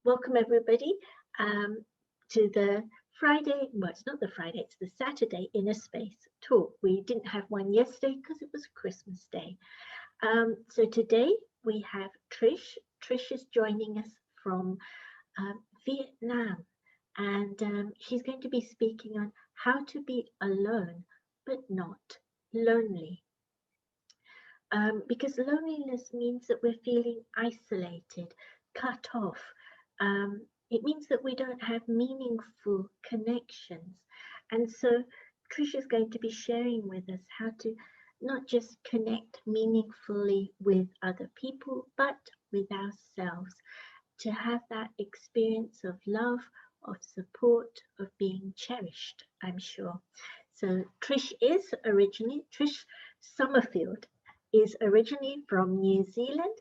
Welcome everybody to the Friday, well it's not the Friday, it's the Saturday Inner Space talk. We didn't have one yesterday because it was Christmas Day. So today we have Trish. Trish is joining us from Vietnam, and she's going to be speaking on how to be alone but not lonely. Because loneliness means that we're feeling isolated, cut off. It means that we don't have meaningful connections. And so Trish is going to be sharing with us how to not just connect meaningfully with other people, but with ourselves, to have that experience of love, of support, of being cherished, I'm sure. So Trish Summerfield is originally from New Zealand.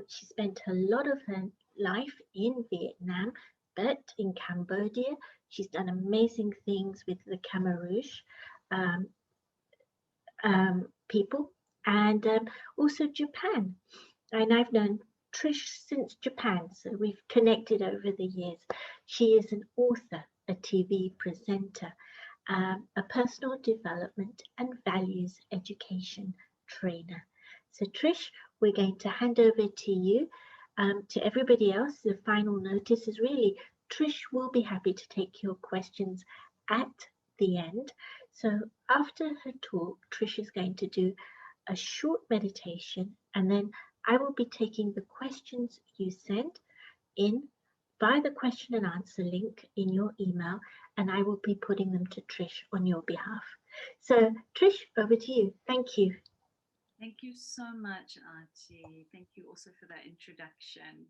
She spent a lot of her life in Vietnam, but in Cambodia, she's done amazing things with the Khmer Rouge people, and also Japan. And I've known Trish since Japan, so we've connected over the years. She is an author, a TV presenter, a personal development and values education trainer. So Trish, we're going to hand over to you. To everybody else, the final notice is really Trish will be happy to take your questions at the end. So after her talk, Trish is going to do a short meditation, and then I will be taking the questions you sent in by the question and answer link in your email, and I will be putting them to Trish on your behalf. So Trish, over to you. Thank you. Thank you so much, Archie. Thank you also for that introduction.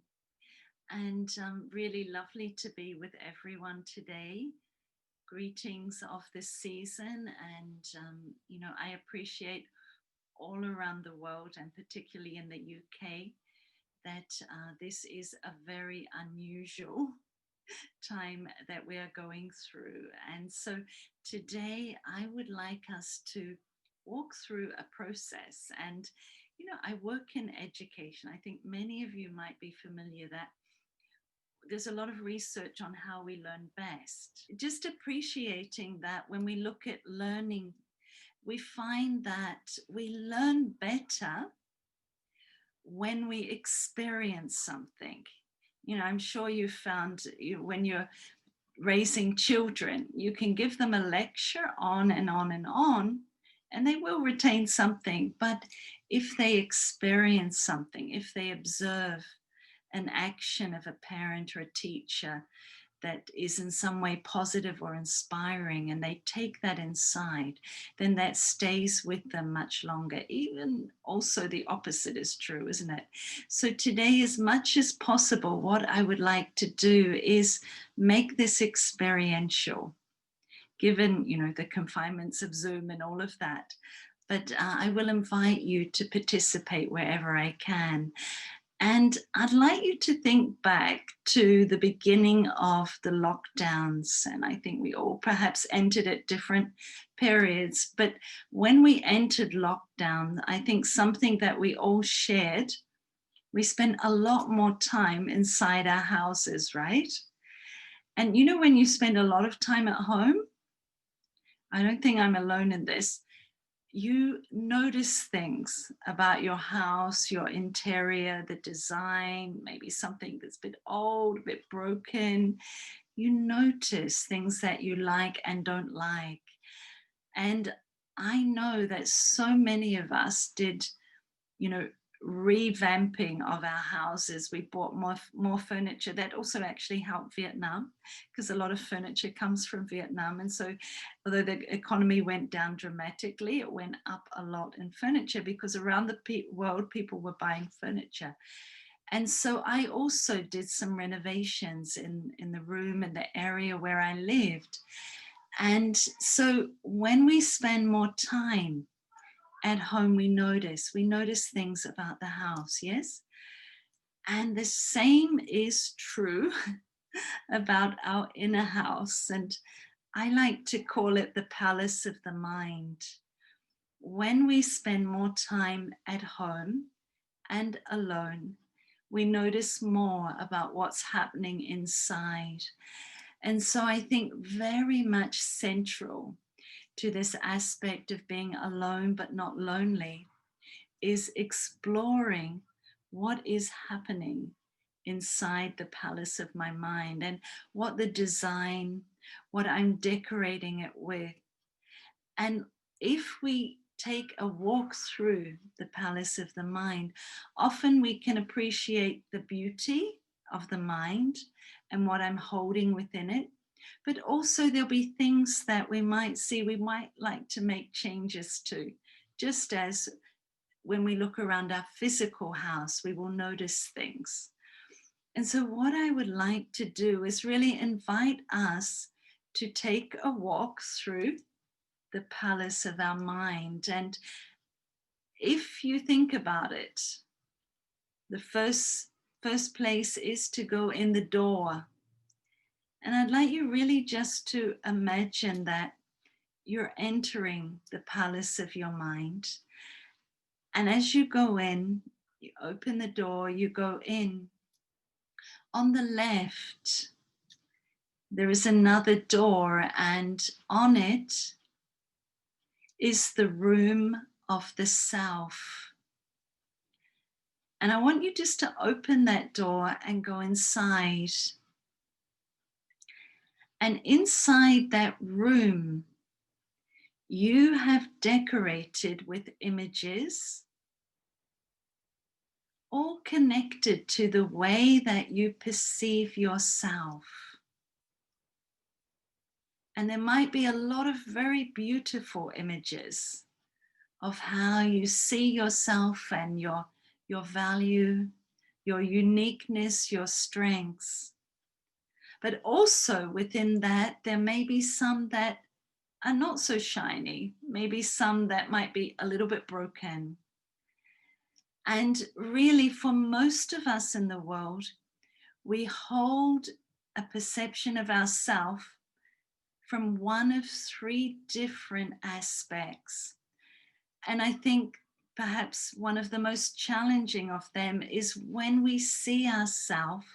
And really lovely to be with everyone today. Greetings of this season. And, I appreciate all around the world, and particularly in the UK, that this is a very unusual time that we are going through. And so today I would like us to walk through a process. And, I work in education. I think many of you might be familiar that there's a lot of research on how we learn best. Just appreciating that when we look at learning, we find that we learn better when we experience something. I'm sure you found when you're raising children, you can give them a lecture on and on and on, and they will retain something. But if they experience something, if they observe an action of a parent or a teacher that is in some way positive or inspiring, and they take that inside, then that stays with them much longer. Even also the opposite is true, isn't it? So today, as much as possible, what I would like to do is make this experiential, given, the confinements of Zoom and all of that. But I will invite you to participate wherever I can. And I'd like you to think back to the beginning of the lockdowns. And I think we all perhaps entered at different periods. But when we entered lockdown, I think something that we all shared, we spent a lot more time inside our houses, right? And when you spend a lot of time at home, I don't think I'm alone in this, you notice things about your house, your interior, the design, maybe something that's a bit old, a bit broken. You notice things that you like and don't like. And I know that so many of us did, revamping of our houses. We bought more furniture. That also actually helped Vietnam, because a lot of furniture comes from Vietnam. And so although the economy went down dramatically, it went up a lot in furniture, because around the world people were buying furniture. And so I also did some renovations in the room and the area where I lived. And so when we spend more time at home, we notice things about the house, yes? And the same is true about our inner house. And I like to call it the palace of the mind. When we spend more time at home and alone, we notice more about what's happening inside. And so I think very much central to this aspect of being alone but not lonely is exploring what is happening inside the palace of my mind, and what the design, what I'm decorating it with. And if we take a walk through the palace of the mind, often we can appreciate the beauty of the mind and what I'm holding within it. But also, there'll be things that we might see, we might like to make changes to, just as when we look around our physical house, we will notice things. And so, what I would like to do is really invite us to take a walk through the palace of our mind. And if you think about it, the first place is to go in the door. And I'd like you really just to imagine that you're entering the palace of your mind. And as you go in, you open the door, you go in. On the left, there is another door, and on it is the room of the self. And I want you just to open that door and go inside. And inside that room, you have decorated with images, all connected to the way that you perceive yourself. And there might be a lot of very beautiful images of how you see yourself and your value, your uniqueness, your strengths. But also within that, there may be some that are not so shiny, maybe some that might be a little bit broken. And really, for most of us in the world, we hold a perception of ourselves from one of three different aspects. And I think perhaps one of the most challenging of them is when we see ourselves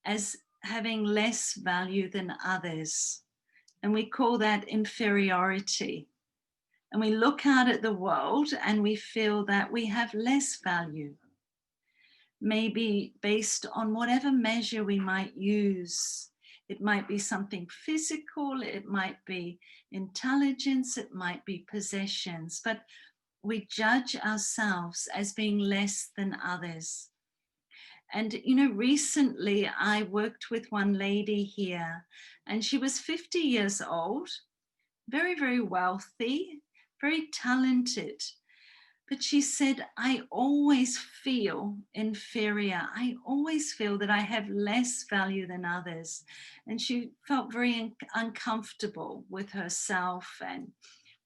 as having less value than others. And we call that inferiority. And we look out at the world and we feel that we have less value, maybe based on whatever measure we might use. It might be something physical, it might be intelligence, it might be possessions, but we judge ourselves as being less than others. And, you know, recently I worked with one lady here, and she was 50 years old, very, very wealthy, very talented. But she said, I always feel inferior. I always feel that I have less value than others. And she felt very uncomfortable with herself and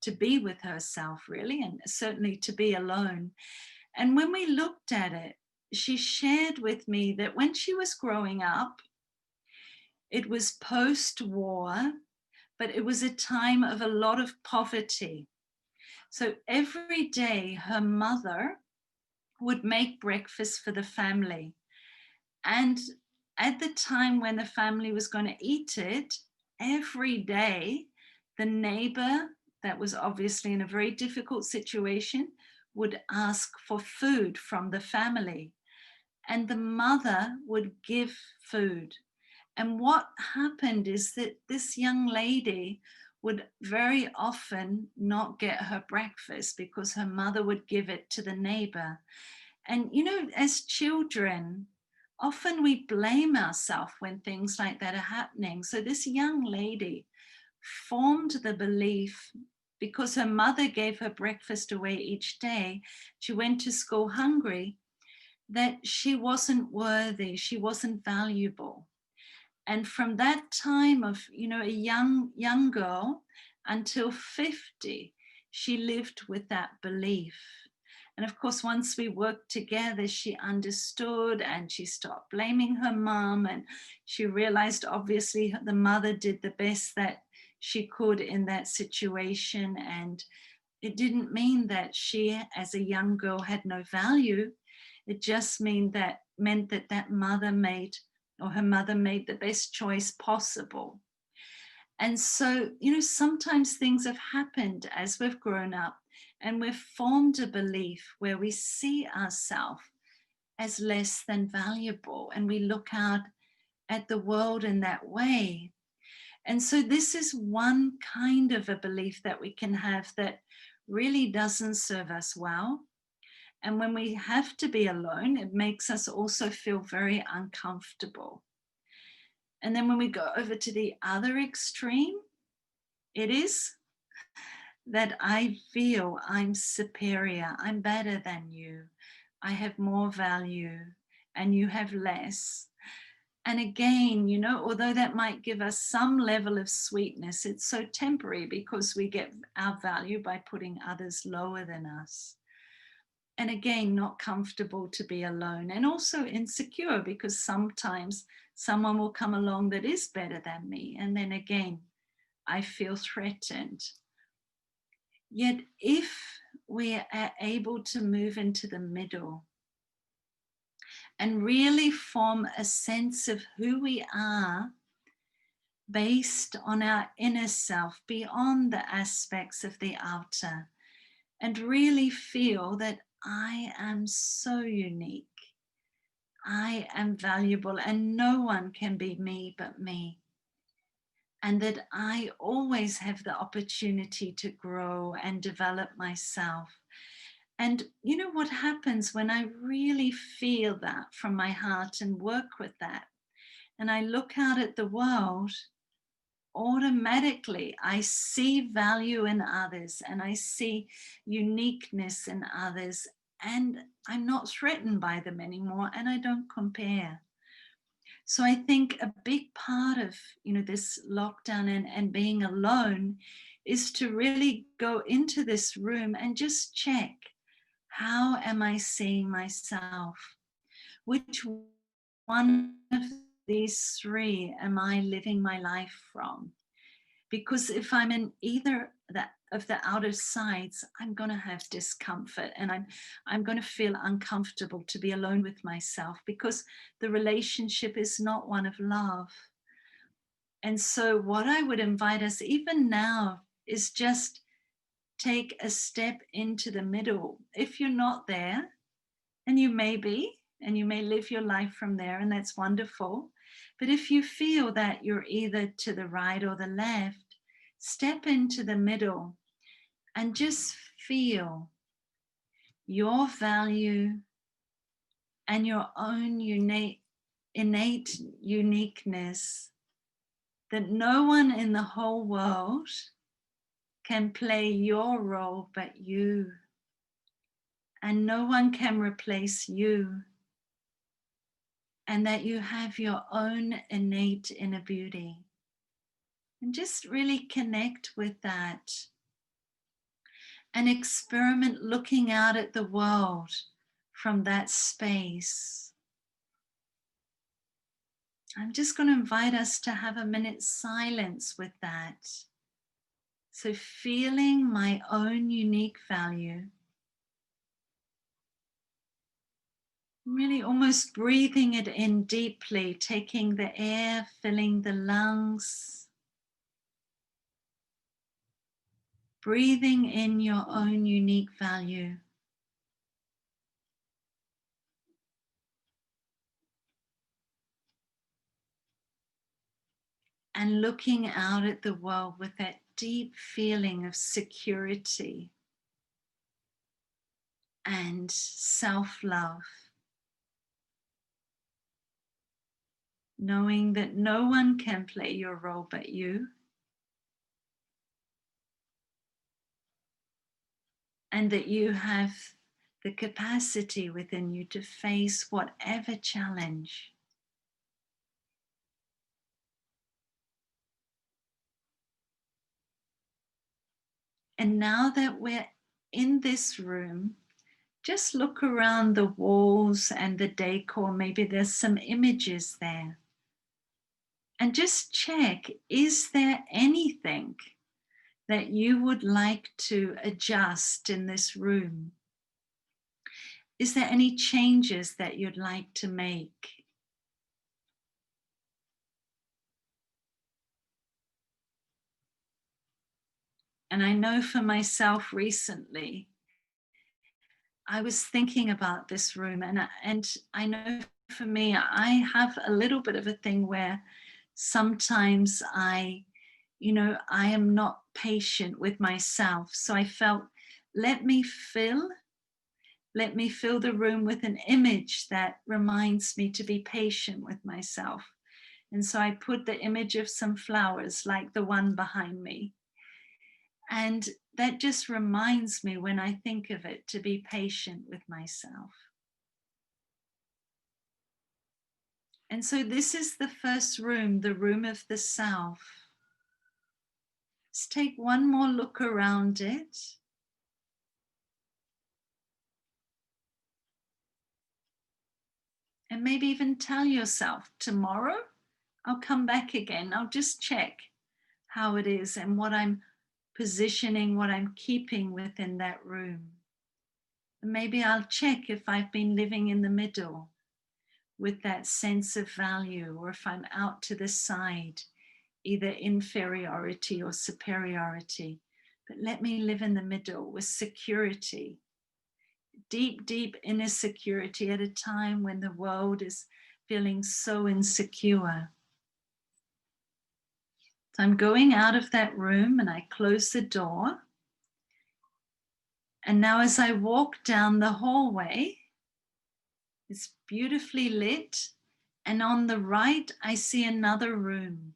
to be with herself, really, and certainly to be alone. And when we looked at it, she shared with me that when she was growing up, it was post-war, but it was a time of a lot of poverty. So every day her mother would make breakfast for the family. And at the time when the family was going to eat it, every day the neighbor, that was obviously in a very difficult situation, would ask for food from the family. And the mother would give food. And what happened is that this young lady would very often not get her breakfast because her mother would give it to the neighbor. And, you know, as children, often we blame ourselves when things like that are happening. So this young lady formed the belief, because her mother gave her breakfast away each day, she went to school hungry, that she wasn't worthy, she wasn't valuable. And from that time of, you know, a young girl until 50, she lived with that belief. And of course, once we worked together, she understood and she stopped blaming her mom. And she realized, obviously, the mother did the best that she could in that situation. And it didn't mean that she, as a young girl, had no value. It just meant that mother made, or her mother made, the best choice possible. And so, sometimes things have happened as we've grown up, and we've formed a belief where we see ourselves as less than valuable, and we look out at the world in that way. And so this is one kind of a belief that we can have that really doesn't serve us well. And when we have to be alone, it makes us also feel very uncomfortable. And then when we go over to the other extreme, it is that I feel I'm superior, I'm better than you, I have more value, and you have less. And again, although that might give us some level of sweetness, it's so temporary because we get our value by putting others lower than us. And again, not comfortable to be alone, and also insecure because sometimes someone will come along that is better than me. And then again, I feel threatened. Yet if we are able to move into the middle and really form a sense of who we are based on our inner self, beyond the aspects of the outer, and really feel that I am so unique, I am valuable, and no one can be me but me. And that I always have the opportunity to grow and develop myself. And what happens when I really feel that from my heart and work with that, and I look out at the world, automatically I see value in others, and I see uniqueness in others, and I'm not threatened by them anymore, and I don't compare. So I think a big part of this lockdown and being alone is to really go into this room and just check, how am I seeing myself? Which one of these three am I living my life from? Because if I'm in either of the outer sides, I'm going to have discomfort, and I'm going to feel uncomfortable to be alone with myself, because the relationship is not one of love. And so what I would invite us even now is just take a step into the middle. If you're not there, and you may be, and you may live your life from there, and that's wonderful. But if you feel that you're either to the right or the left, step into the middle and just feel your value and your own innate uniqueness, that no one in the whole world can play your role but you, and no one can replace you, and that you have your own innate inner beauty. And just really connect with that and experiment looking out at the world from that space. I'm just going to invite us to have a minute's silence with that. So feeling my own unique value, really almost breathing it in deeply, taking the air, filling the lungs, breathing in your own unique value. And looking out at the world with that deep feeling of security and self-love. Knowing that no one can play your role but you. And that you have the capacity within you to face whatever challenge. And now that we're in this room, just look around the walls and the decor. Maybe there's some images there. And just check, is there anything that you would like to adjust in this room? Is there any changes that you'd like to make? And I know for myself recently, I was thinking about this room, and I know for me, I have a little bit of a thing where sometimes I am not patient with myself. So I felt, let me fill the room with an image that reminds me to be patient with myself. And so I put the image of some flowers like the one behind me. And that just reminds me, when I think of it, to be patient with myself. And so this is the first room, the room of the self. Let's take one more look around it. And maybe even tell yourself, tomorrow I'll come back again. I'll just check how it is and what I'm positioning, what I'm keeping within that room. And maybe I'll check if I've been living in the middle with that sense of value, or if I'm out to the side, either inferiority or superiority. But let me live in the middle with security, deep, deep inner security at a time when the world is feeling so insecure. So I'm going out of that room and I close the door. And now as I walk down the hallway, it's beautifully lit. And on the right, I see another room.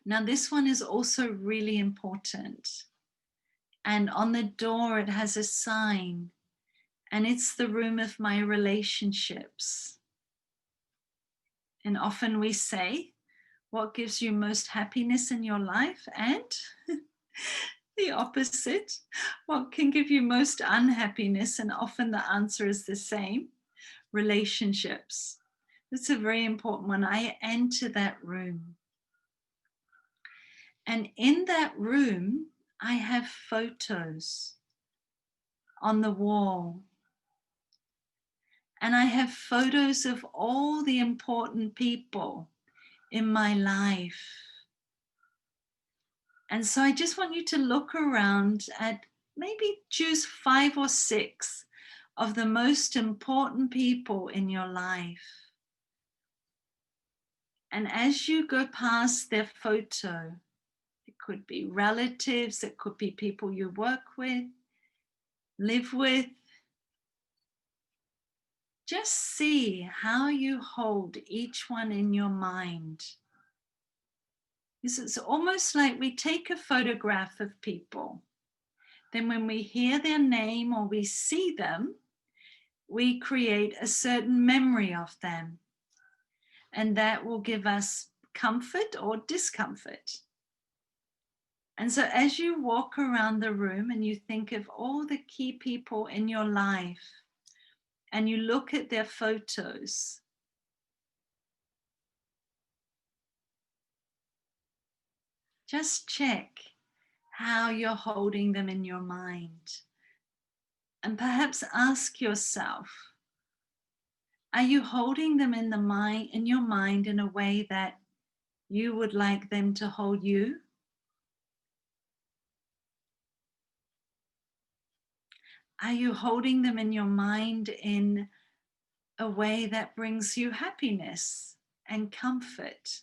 Now this one is also really important. And on the door, it has a sign. And it's the room of my relationships. And often we say, what gives you most happiness in your life? And the opposite, what can give you most unhappiness? And often the answer is the same, relationships. It's a very important one. I enter that room. And in that room, I have photos on the wall. And I have photos of all the important people in my life. And so I just want you to look around at, maybe choose 5 or 6 of the most important people in your life. And as you go past their photo, it could be relatives, it could be people you work with, live with. Just see how you hold each one in your mind. It's almost like we take a photograph of people. Then when we hear their name or we see them, we create a certain memory of them. And that will give us comfort or discomfort. And so as you walk around the room and you think of all the key people in your life and you look at their photos, just check how you're holding them in your mind. And perhaps ask yourself, are you holding them in your mind in a way that you would like them to hold you? Are you holding them in your mind in a way that brings you happiness and comfort?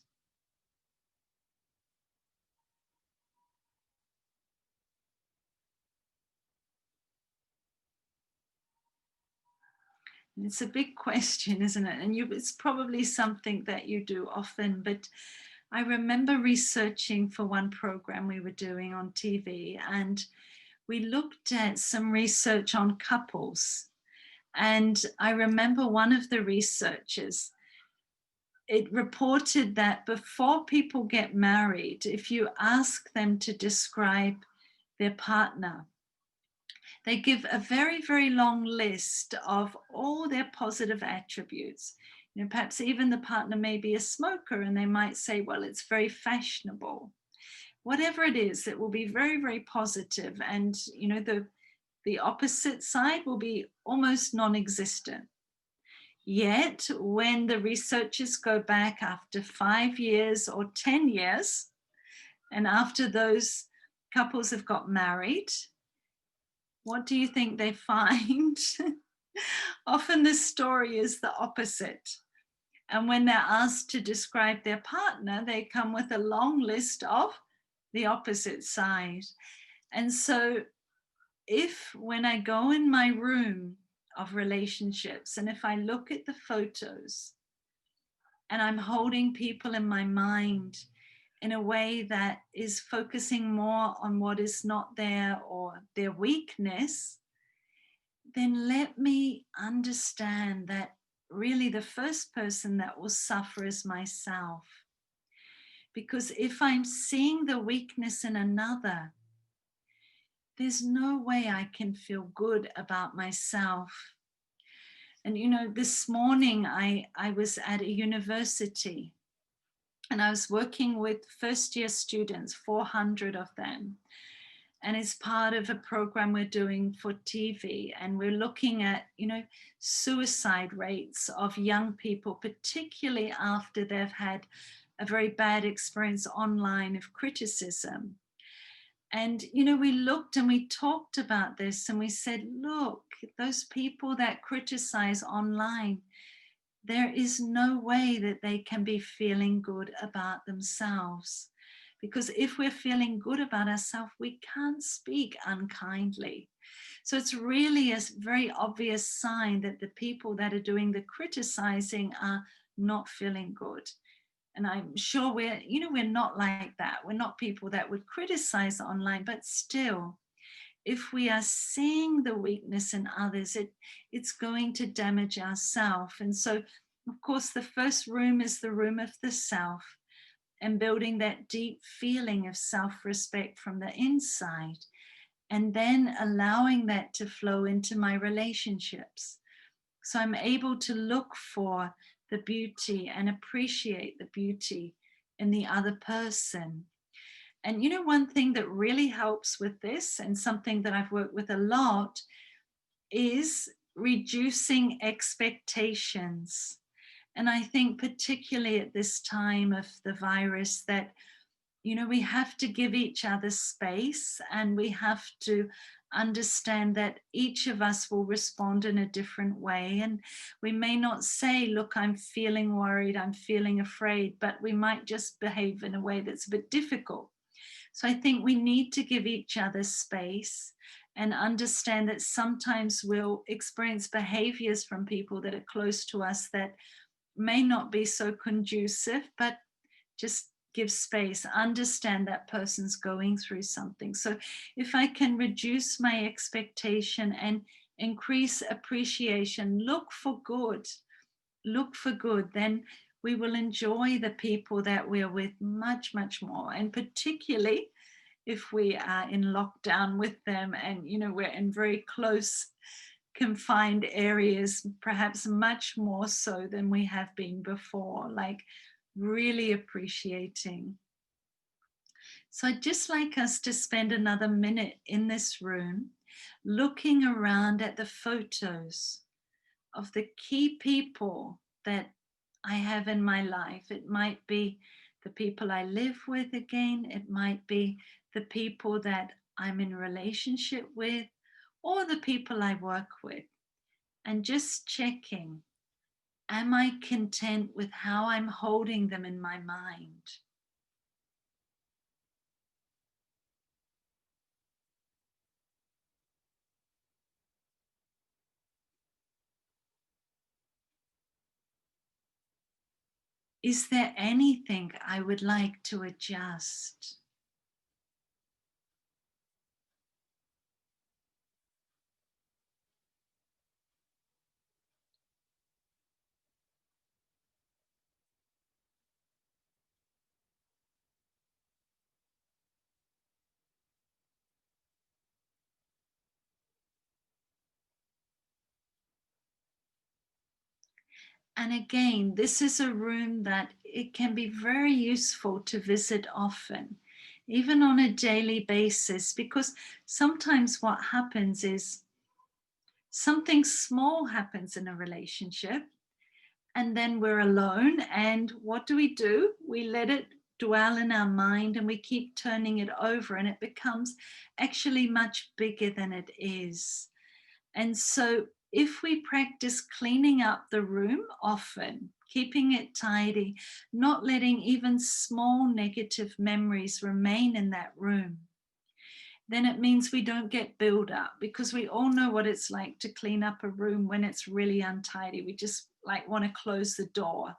It's a big question, isn't it? And it's probably something that you do often, but I remember researching for one program we were doing on TV, and we looked at some research on couples. And I remember one of the researchers, it reported that before people get married, if you ask them to describe their partner, they give a very, very long list of all their positive attributes. Perhaps even the partner may be a smoker, and they might say, well, it's very fashionable. whatever it is, it will be very, very positive. And, you know, the opposite side will be almost non-existent. Yet, when the researchers go back after 5 years or 10 years, and after those couples have got married, what do you think they find? Often the story is the opposite. And when they're asked to describe their partner, they come with a long list of the opposite side. And so, if when I go in my room of relationships and if I look at the photos and I'm holding people in my mind in a way that is focusing more on what is not there or their weakness, then let me understand that really the first person that will suffer is myself. Because if I'm seeing the weakness in another, there's no way I can feel good about myself. And you know, this morning I was at a university and I was working with first year students, 400 of them. And it's part of a program we're doing for TV. And we're looking at, you know, suicide rates of young people, particularly after they've had a very bad experience online of criticism. And, you know, we looked and we talked about this and we said, look, those people that criticize online, there is no way that they can be feeling good about themselves. Because if we're feeling good about ourselves, we can't speak unkindly. So it's really a very obvious sign that the people that are doing the criticizing are not feeling good. And I'm sure we're not like that. We're not people that would criticize online, but still, if we are seeing the weakness in others, it's going to damage ourselves. And so, of course, the first room is the room of the self and building that deep feeling of self-respect from the inside, and then allowing that to flow into my relationships. So I'm able to look for the beauty and appreciate the beauty in the other person. And you know, one thing that really helps with this, and something that I've worked with a lot, is reducing expectations. And I think, particularly at this time of the virus, that, you know, we have to give each other space and we have to understand that each of us will respond in a different way. And we may not say, look, I'm feeling worried, I'm feeling afraid, but we might just behave in a way that's a bit difficult. So I think we need to give each other space and understand that sometimes we'll experience behaviors from people that are close to us that may not be so conducive, but just give space, understand that person's going through something. So if I can reduce my expectation and increase appreciation, look for good, then we will enjoy the people that we're with much, much more. And particularly if we are in lockdown with them and, you know, we're in very close confined areas, perhaps much more so than we have been before, like really appreciating. So I'd just like us to spend another minute in this room looking around at the photos of the key people that I have in my life. It might be the people I live with again, it might be the people that I'm in relationship with, or the people I work with. And just checking, am I content with how I'm holding them in my mind? Is there anything I would like to adjust? And again, this is a room that it can be very useful to visit often. even on a daily basis, because sometimes what happens is something small happens in a relationship and then we're alone. And what do? We let it dwell in our mind and we keep turning it over, and it becomes actually much bigger than it is. And so, if we practice cleaning up the room often, keeping it tidy, not letting even small negative memories remain in that room, then it means we don't get build up, because we all know what it's like to clean up a room when it's really untidy. We just like want to close the door.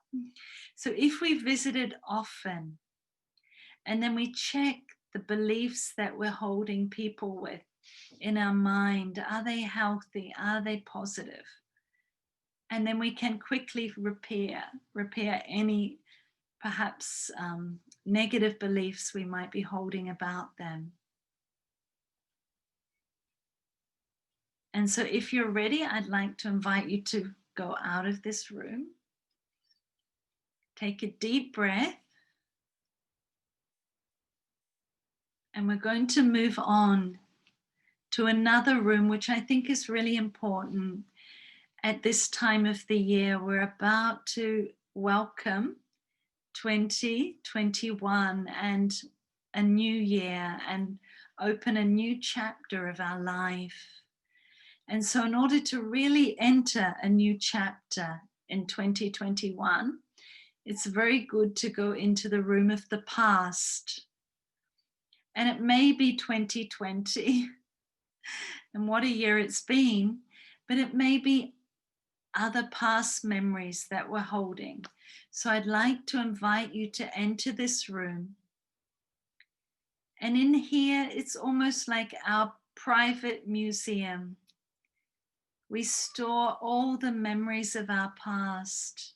So if we visit it often and then we check the beliefs that we're holding people with in our mind, are they healthy? Are they positive? And then we can quickly repair any perhaps negative beliefs we might be holding about them. And so if you're ready, I'd like to invite you to go out of this room. Take a deep breath. And we're going to move on to another room, which I think is really important at this time of the year. We're about to welcome 2021 and a new year, and open a new chapter of our life. And so in order to really enter a new chapter in 2021, it's very good to go into the room of the past. And it may be 2020, and what a year it's been, but it may be other past memories that we're holding. So I'd like to invite you to enter this room. And in here, it's almost like our private museum. We store all the memories of our past.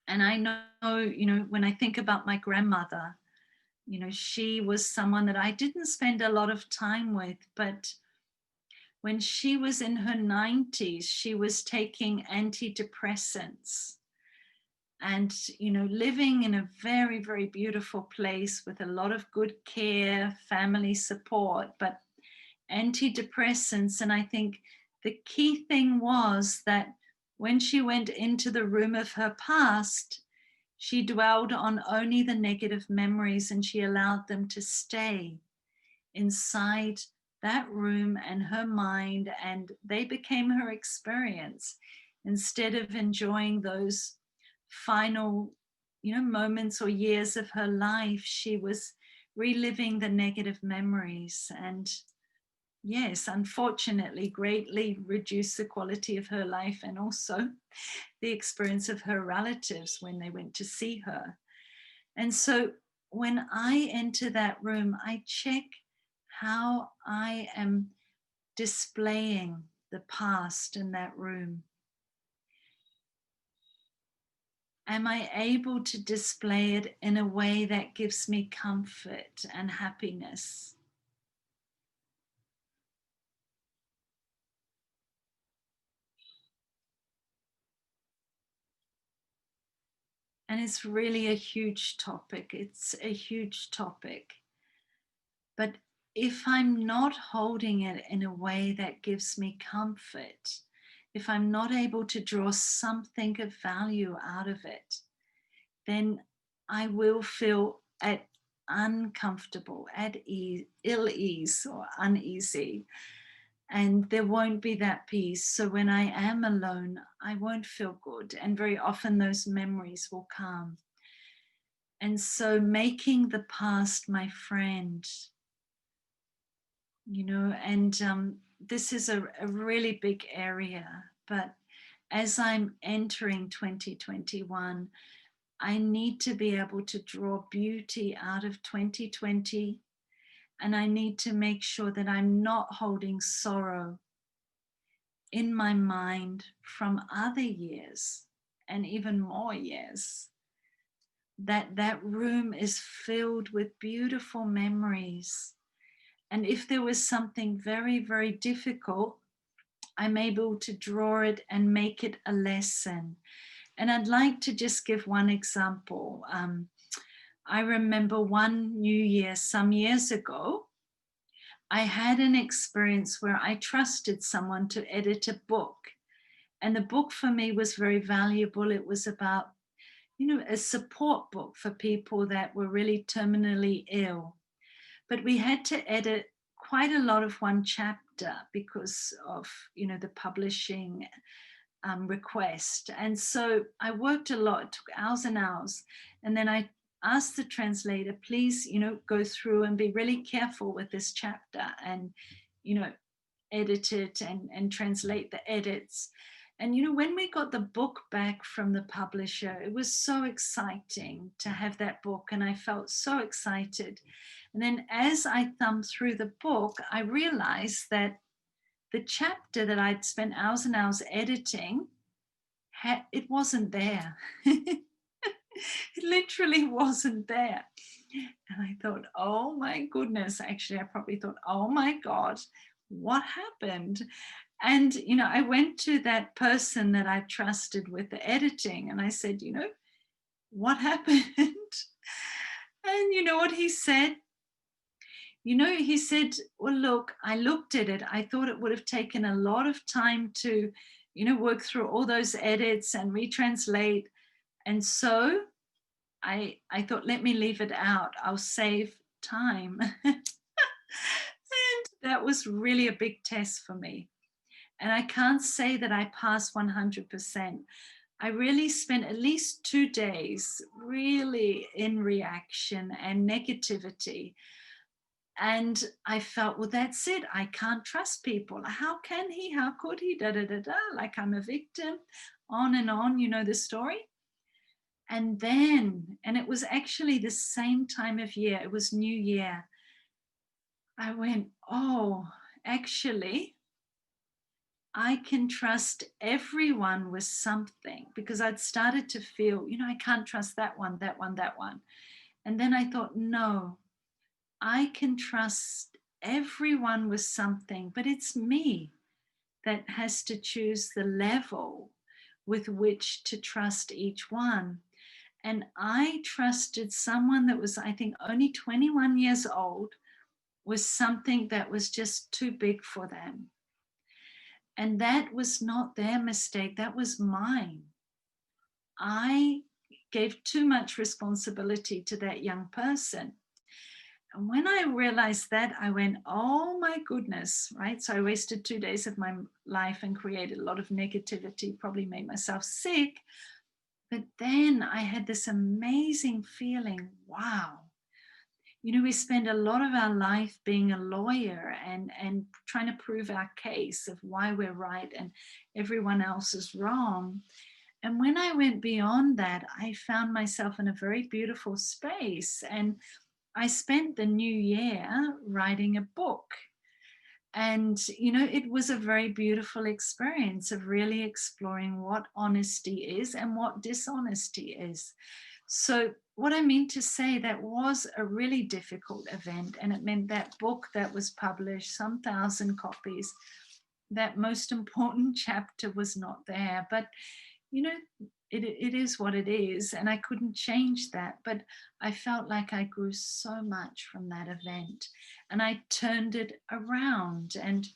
And I know, when I think about my grandmother, she was someone that I didn't spend a lot of time with, but when she was in her 90s, she was taking antidepressants and, living in a very, very beautiful place with a lot of good care, family support, but antidepressants. And I think the key thing was that when she went into the room of her past, she dwelled on only the negative memories, and she allowed them to stay inside that room and her mind, and they became her experience. Instead of enjoying those final, moments or years of her life, she was reliving the negative memories, and yes, unfortunately, greatly reduced the quality of her life, and also the experience of her relatives when they went to see her. And so when I enter that room, I check how I am displaying the past in that room. Am I able to display it in a way that gives me comfort and happiness? And it's really a huge topic. It's a huge topic. But if I'm not holding it in a way that gives me comfort, if I'm not able to draw something of value out of it, then I will feel uncomfortable, at ease, ill ease, or uneasy. And there won't be that peace. So when I am alone, I won't feel good. And very often those memories will come. And so making the past my friend, and this is a really big area. But as I'm entering 2021, I need to be able to draw beauty out of 2020. And I need to make sure that I'm not holding sorrow in my mind from other years and even more years. That room is filled with beautiful memories. And if there was something very, very difficult, I'm able to draw it and make it a lesson. And I'd like to just give one example. I remember one New Year some years ago, I had an experience where I trusted someone to edit a book. And the book for me was very valuable. It was about, a support book for people that were really terminally ill. But we had to edit quite a lot of one chapter because of, the publishing request. And so I worked a lot, it took hours and hours. And then I asked the translator, please, go through and be really careful with this chapter and, edit it and translate the edits. And, when we got the book back from the publisher, it was so exciting to have that book. And I felt so excited. And then as I thumbed through the book, I realized that the chapter that I'd spent hours and hours editing, it wasn't there. It literally wasn't there. And I thought, oh my goodness. Actually, I probably thought, oh my God, what happened? And, I went to that person that I trusted with the editing and I said, what happened? And you know what he said? He said, well, look, I looked at it. I thought it would have taken a lot of time to, work through all those edits and retranslate. And so I thought, let me leave it out. I'll save time. And that was really a big test for me. And I can't say that I passed 100%. I really spent at least 2 days really in reaction and negativity. And I felt, well, that's it. I can't trust people. How can he? How could he? Da, da, da, da. Like I'm a victim. On and on, the story. And then, and it was actually the same time of year, it was New Year. I went, oh, actually, I can trust everyone with something, because I'd started to feel, I can't trust that one, that one, that one. And then I thought, no, I can trust everyone with something, but it's me that has to choose the level with which to trust each one. And I trusted someone that was, I think, only 21 years old with something that was just too big for them. And that was not their mistake, that was mine. I gave too much responsibility to that young person. And when I realized that, I went, oh my goodness, right? So I wasted 2 days of my life and created a lot of negativity, probably made myself sick. But then I had this amazing feeling, wow. We spend a lot of our life being a lawyer and trying to prove our case of why we're right and everyone else is wrong. And when I went beyond that, I found myself in a very beautiful space. And I spent the new year writing a book. And, it was a very beautiful experience of really exploring what honesty is and what dishonesty is. So what I mean to say, that was a really difficult event. And it meant that book that was published, some 1,000 copies, that most important chapter was not there. But, it is what it is. And I couldn't change that. But I felt like I grew so much from that event. And I turned it around. And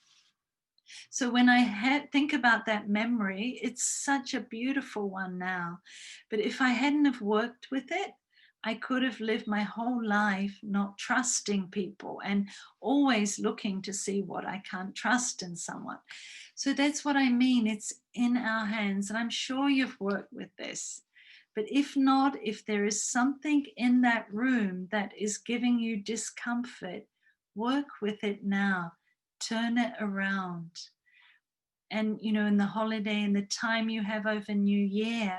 so when I think about that memory, it's such a beautiful one now. But if I hadn't have worked with it, I could have lived my whole life not trusting people and always looking to see what I can't trust in someone. So that's what I mean. It's in our hands. And I'm sure you've worked with this. But if not, if there is something in that room that is giving you discomfort, work with it now. Turn it around. And, in the holiday and the time you have over New Year,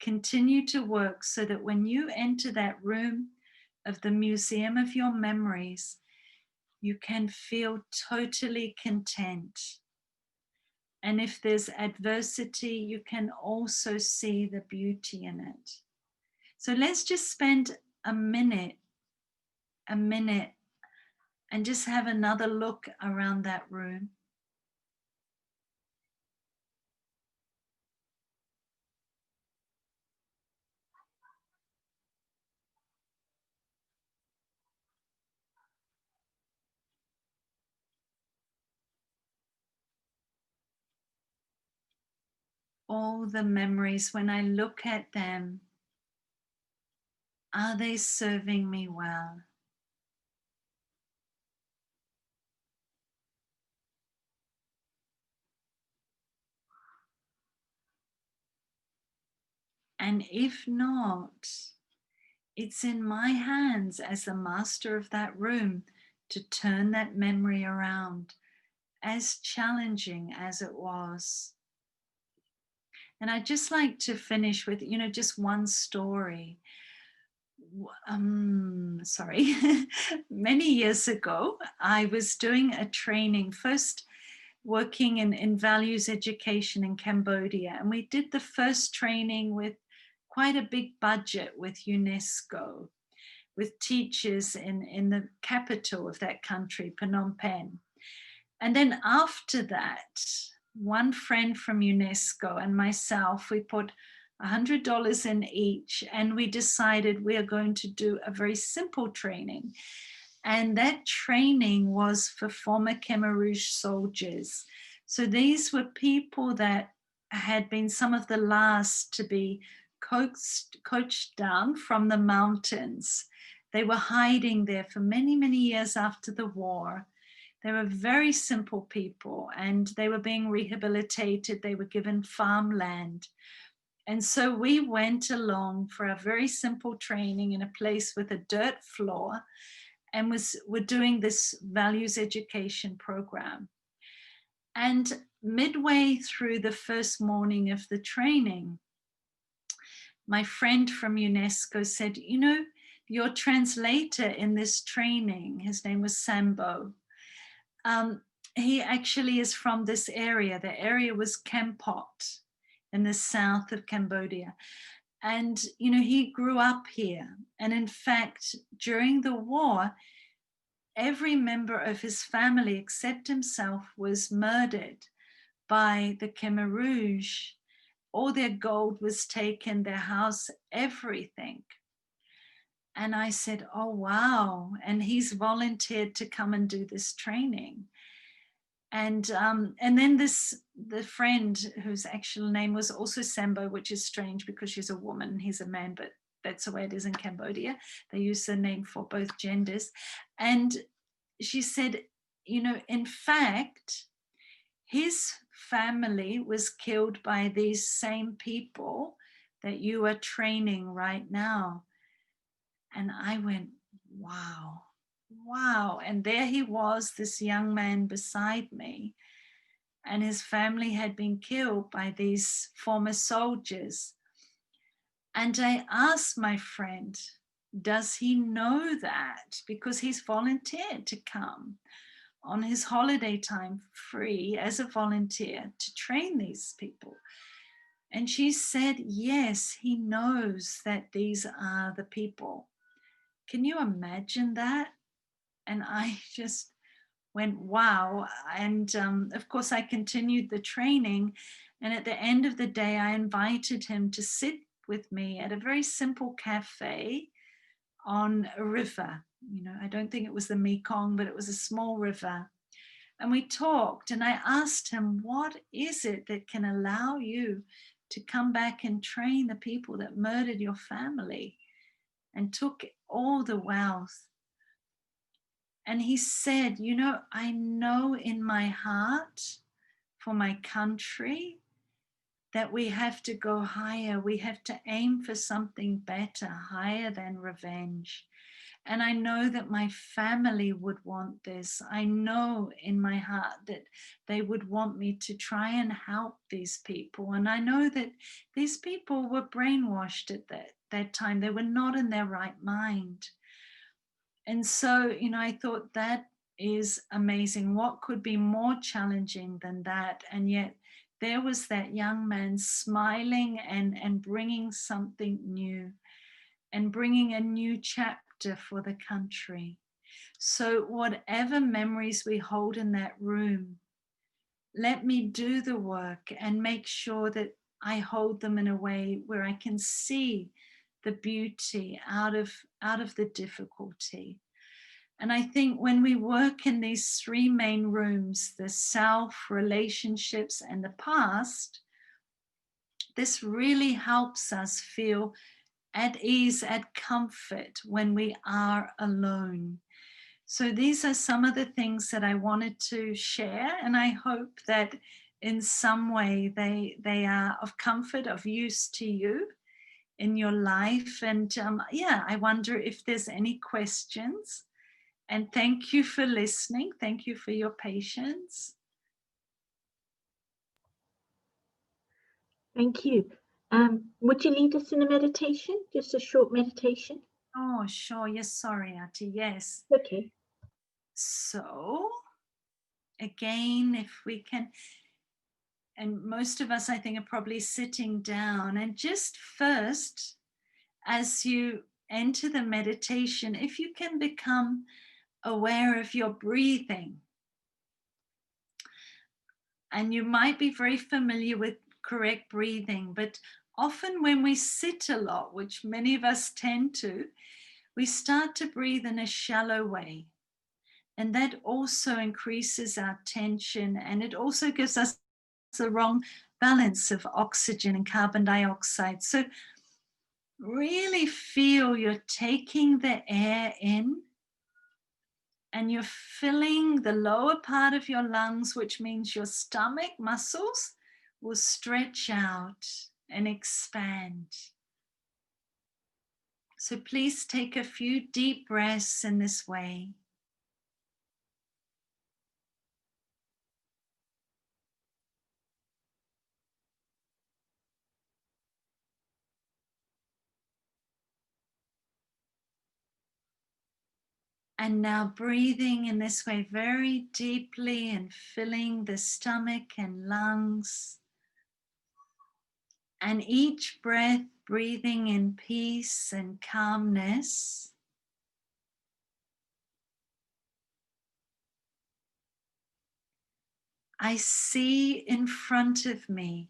continue to work so that when you enter that room of the museum of your memories, you can feel totally content. And if there's adversity, you can also see the beauty in it. So let's just spend a minute, and just have another look around that room. all the memories, when I look at them, are they serving me well? And if not, it's in my hands as the master of that room to turn that memory around, as challenging as it was. And I'd just like to finish with, just one story. Sorry, many years ago, I was doing a training, first working in values education in Cambodia. And we did the first training with quite a big budget with UNESCO, with teachers in the capital of that country, Phnom Penh. And then after that, one friend from UNESCO and myself, we put $100 in each, and we decided we are going to do a very simple training. And that training was for former Khmer Rouge soldiers. So these were people that had been some of the last to be coached down from the mountains. They were hiding there for many, many years after the war. They were very simple people, and they were being rehabilitated. They were given farmland. And so we went along for a very simple training in a place with a dirt floor, and were doing this values education program. And midway through the first morning of the training, my friend from UNESCO said, your translator in this training, his name was Sambo, he actually is from this area. The area was Kampot in the south of Cambodia. And, he grew up here. And in fact, during the war, every member of his family except himself was murdered by the Khmer Rouge. All their gold was taken, their house, everything. And I said, oh, wow. And he's volunteered to come and do this training. And then the friend whose actual name was also Sambo, which is strange because she's a woman, he's a man, but that's the way it is in Cambodia. They use the name for both genders. And she said, in fact, his family was killed by these same people that you are training right now. And I went, wow. And there he was, this young man beside me, and his family had been killed by these former soldiers. And I asked my friend, does he know that? Because he's volunteered to come on his holiday time free as a volunteer to train these people. And she said, yes, he knows that these are the people. Can you imagine that? And I just went, wow. And of course, I continued the training. And at the end of the day, I invited him to sit with me at a very simple cafe on a river. I don't think it was the Mekong, but it was a small river. And we talked, and I asked him, what is it that can allow you to come back and train the people that murdered your family and took all the wealth? And he said, I know in my heart for my country that we have to go higher. We have to aim for something better, higher than revenge. And I know that my family would want this. I know in my heart that they would want me to try and help these people. And I know that these people were brainwashed at that time. They were not in their right mind. And so, I thought that is amazing. What could be more challenging than that? And yet there was that young man smiling and bringing something new and bringing a new chapter for the country. So whatever memories we hold in that room, let me do the work and make sure that I hold them in a way where I can see the beauty out of the difficulty. And I think when we work in these three main rooms, the self, relationships, and the past, this really helps us feel at ease, at comfort when we are alone. So these are some of the things that I wanted to share, and I hope that in some way they are of comfort, of use to you in your life. And yeah, I wonder if there's any questions. And thank you for listening. Thank you for your patience. Thank you. Would you lead us in a meditation? Just a short meditation? Oh, sure. Yes, sorry, Ati. Yes. Okay. So, again, if we can, and most of us, I think, are probably sitting down. And just first, as you enter the meditation, if you can become aware of your breathing. And you might be very familiar with correct breathing, but often when we sit a lot, which many of us tend to, we start to breathe in a shallow way. And that also increases our tension, and it also gives us the wrong balance of oxygen and carbon dioxide. So really feel you're taking the air in and you're filling the lower part of your lungs, which means your stomach muscles will stretch out and expand. So please take a few deep breaths in this way. And now breathing in this way very deeply and filling the stomach and lungs. And each breath breathing in peace and calmness. I see in front of me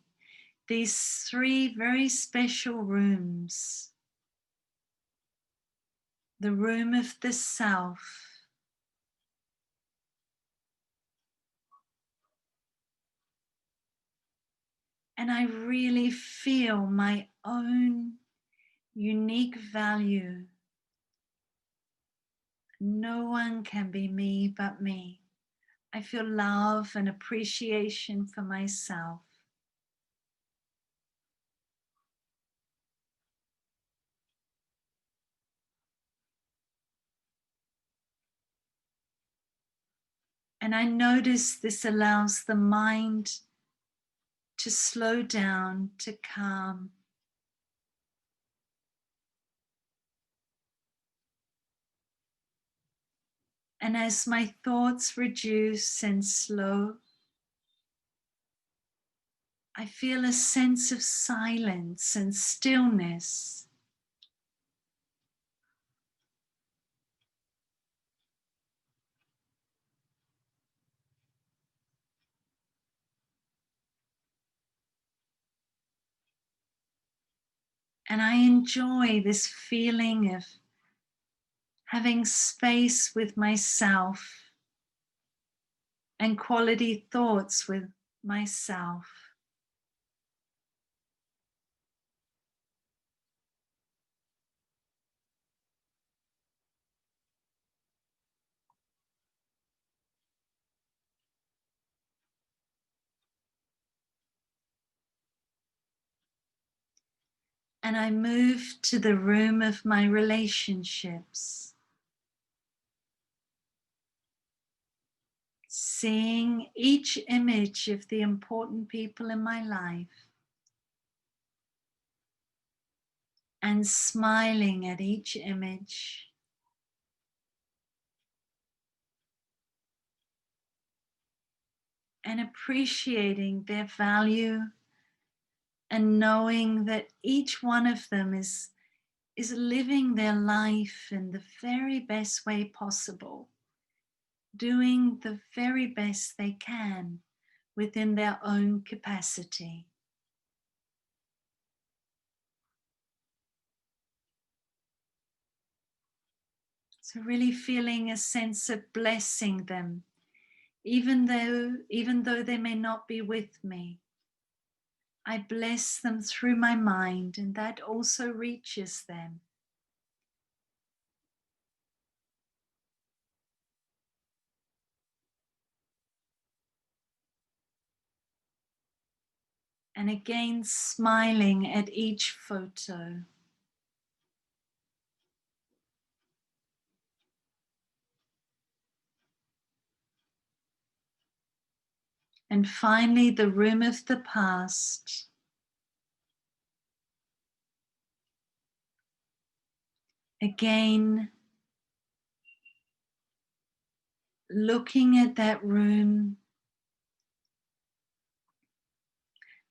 these three very special rooms. The room of the self, and I really feel my own unique value. No one can be me but me. I feel love and appreciation for myself. And I notice this allows the mind to slow down, to calm. And as my thoughts reduce and slow, I feel a sense of silence and stillness. And I enjoy this feeling of having space with myself and quality thoughts with myself. And I move to the room of my relationships, seeing each image of the important people in my life and smiling at each image. And appreciating their value and knowing that each one of them is living their life in the very best way possible, doing the very best they can within their own capacity. So really feeling a sense of blessing them, even though they may not be with me. I bless them through my mind, and that also reaches them. And again, smiling at each photo. And finally, the room of the past. Again, looking at that room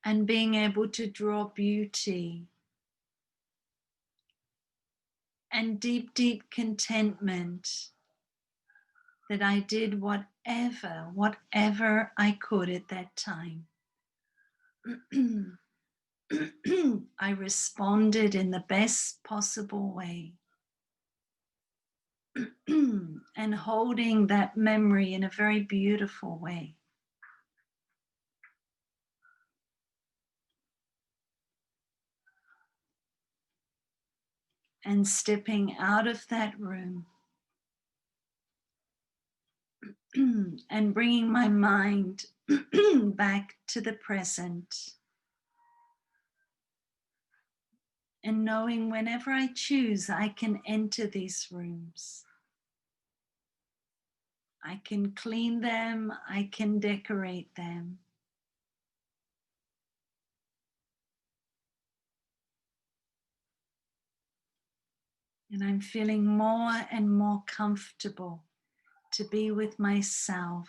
and being able to draw beauty and deep, deep contentment that I did whatever I could at that time. I responded in the best possible way. And holding that memory in a very beautiful way. And stepping out of that room and bringing my mind back to the present. And knowing whenever I choose, I can enter these rooms. I can clean them, I can decorate them. And I'm feeling more and more comfortable to be with myself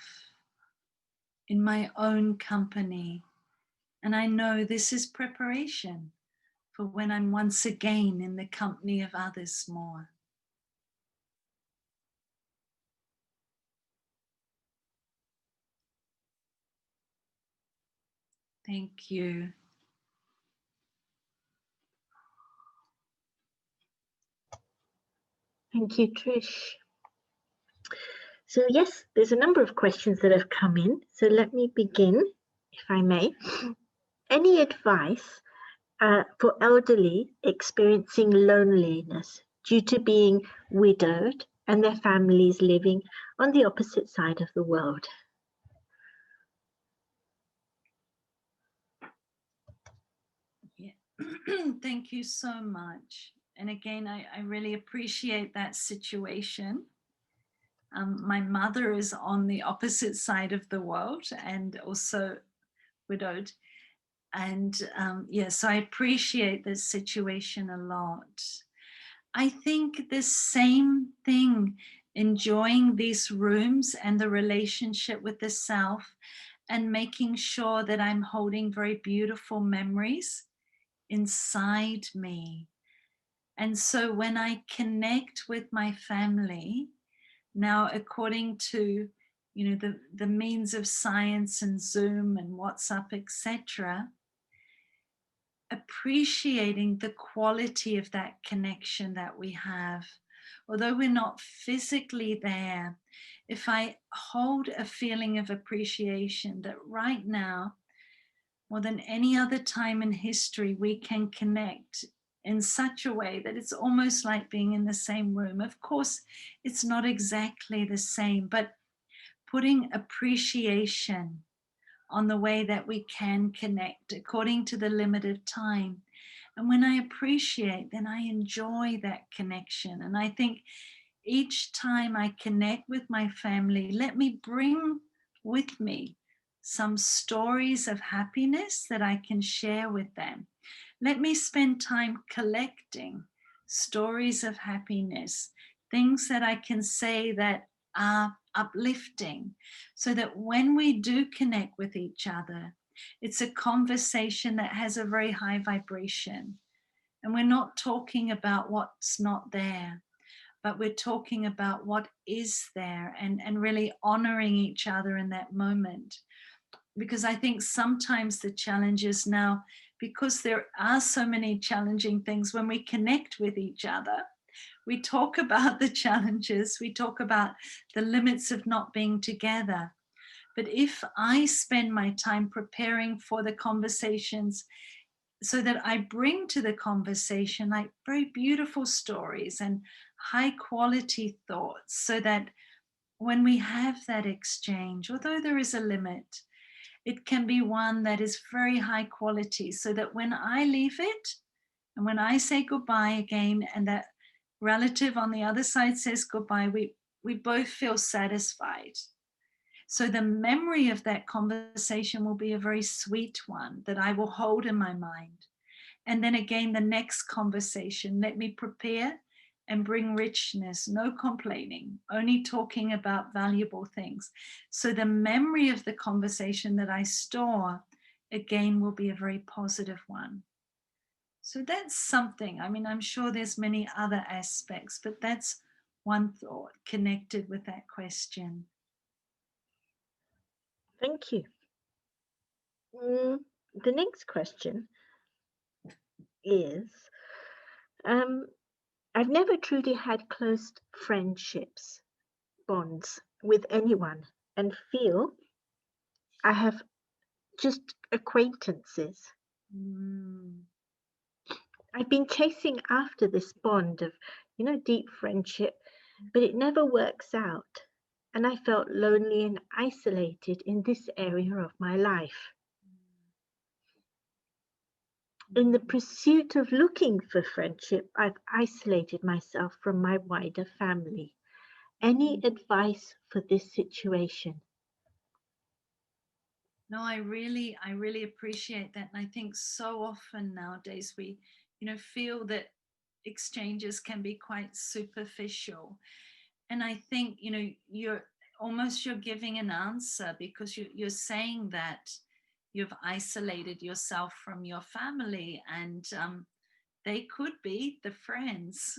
in my own company. And I know this is preparation for when I'm once again in the company of others more. Thank you. Thank you, Trish. So yes, there's a number of questions that have come in. So let me begin, if I may. Any advice for elderly experiencing loneliness due to being widowed and their families living on the opposite side of the world? Yeah. Thank you so much. And again, I really appreciate that situation. My mother is on the opposite side of the world and also widowed. And so I appreciate this situation a lot. I think the same thing, enjoying these rooms and the relationship with the self and making sure that I'm holding very beautiful memories inside me. And so when I connect with my family, now according to the means of science and Zoom and WhatsApp, etc., appreciating the quality of that connection that we have. Although we're not physically there, if I hold a feeling of appreciation that right now, more than any other time in history, we can connect in such a way that it's almost like being in the same room. Of course, it's not exactly the same, but putting appreciation on the way that we can connect according to the limit of time. And when I appreciate, then I enjoy that connection. And I think each time I connect with my family, let me bring with me some stories of happiness that I can share with them. Let me spend time collecting stories of happiness, things that I can say that are uplifting, so that when we do connect with each other, it's a conversation that has a very high vibration. And we're not talking about what's not there, but we're talking about what is there, and really honoring each other in that moment. Because I think sometimes the challenge is now, because there are so many challenging things, when we connect with each other, we talk about the challenges, we talk about the limits of not being together. But if I spend my time preparing for the conversations so that I bring to the conversation like very beautiful stories and high quality thoughts, so that when we have that exchange, although there is a limit, it can be one that is very high quality, so that when I leave it and when I say goodbye again and that relative on the other side says goodbye, we both feel satisfied. So the memory of that conversation will be a very sweet one that I will hold in my mind. And then again, the next conversation, let me prepare and bring richness, no complaining, only talking about valuable things. So the memory of the conversation that I store again will be a very positive one. So that's something. I mean, I'm sure there's many other aspects, but that's one thought connected with that question. Thank you. The next question is, um, I've never truly had close friendships, bonds with anyone, and feel I have just acquaintances. Mm. I've been chasing after this bond of, deep friendship, but it never works out. And I felt lonely and isolated in this area of my life. In the pursuit of looking for friendship, I've isolated myself from my wider family. Any advice for this situation? No, I really appreciate that. And I think so often nowadays we, feel that exchanges can be quite superficial. And I think, you're giving an answer, because you're saying that you've isolated yourself from your family, and they could be the friends.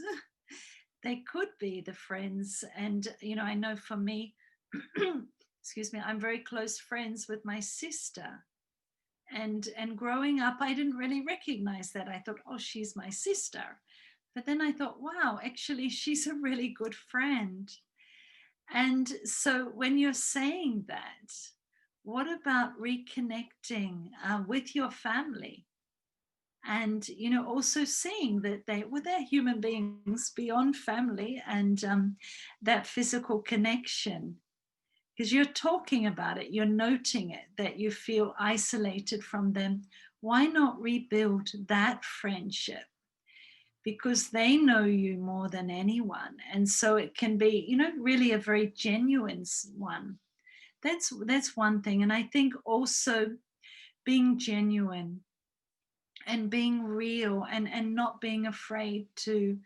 They could be the friends. And, I know for me, excuse me, I'm very close friends with my sister. And growing up, I didn't really recognize that. I thought, oh, she's my sister. But then I thought, wow, actually, she's a really good friend. And so when you're saying that, what about reconnecting with your family? And also seeing that they're human beings beyond family and that physical connection, because you're talking about it, you're noting it, that you feel isolated from them. Why not rebuild that friendship? Because they know you more than anyone, and so it can be really a very genuine one. That's one thing. And I think also being genuine and being real, and not being afraid to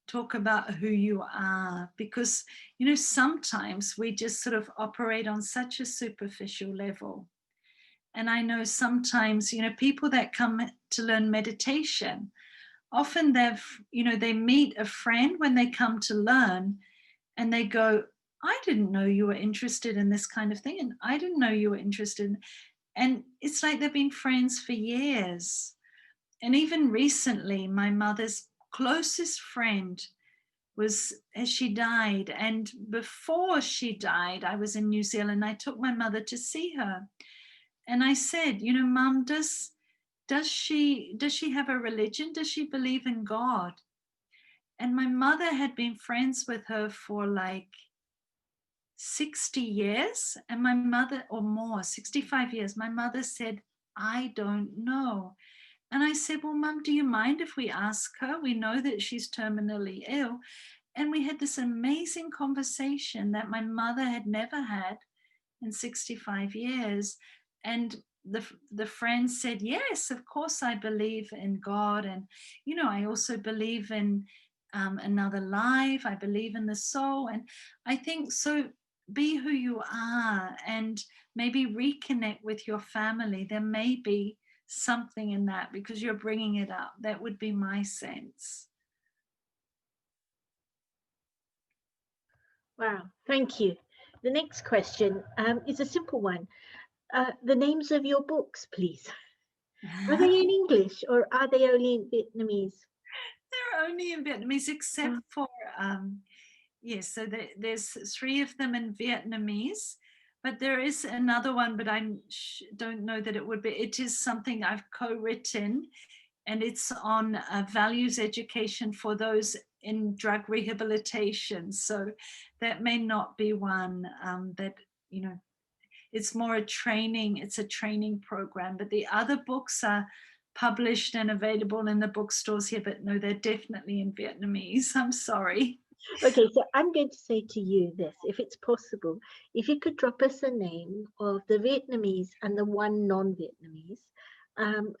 talk about who you are, because sometimes we just sort of operate on such a superficial level. And I know sometimes people that come to learn meditation, often they meet a friend when they come to learn, and they go, I didn't know you were interested in this kind of thing, and I didn't know you were interested in. And it's like they've been friends for years. And even recently, my mother's closest friend was, as she died, and before she died, I was in New Zealand. I took my mother to see her, and I said, Mum, does she have a religion? Does she believe in God? And my mother had been friends with her for like 60 years, and my mother, or more, 65 years. My mother said, I don't know. And I said, well, Mum, do you mind if we ask her? We know that she's terminally ill. And we had this amazing conversation that my mother had never had in 65 years. And the friend said, yes, of course I believe in God. And, I also believe in another life. I believe in the soul. And I think so. Be who you are, and maybe reconnect with your family. There may be something in that, because you're bringing it up. That would be my sense. Wow, thank you. The next question is a simple one. The names of your books, please. Are they in English or are they only in Vietnamese? They're only in Vietnamese, except for yes. So there's 3 of them in Vietnamese, But there is another one, but I don't know that it would be. It is something I've co-written, and it's on values education for those in drug rehabilitation. So that may not be one that, you know, it's more a training, it's a training program. But the other books are published and available in the bookstores here, but no, they're definitely in Vietnamese. I'm sorry. Okay, so I'm going to say to you this, if it's possible, if you could drop us a name of the Vietnamese and the one non-Vietnamese,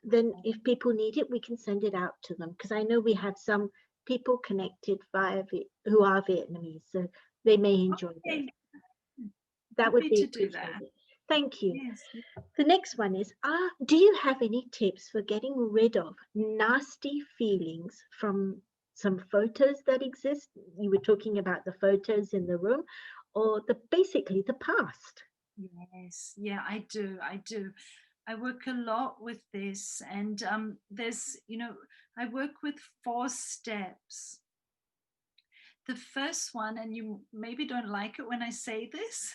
then if people need it, we can send it out to them, because I know we have some people connected via who are Vietnamese, so they may enjoy Okay, those. That would happy be to do that. appreciated. Thank you. Yes. The next one is, do you have any tips for getting rid of nasty feelings from some photos that exist? You were talking about the photos in the room, or basically the past. Yes, yeah, I do. I do. I work a lot with this, and there's, you know, I work with 4 steps. The first one, and you maybe don't like it when I say this,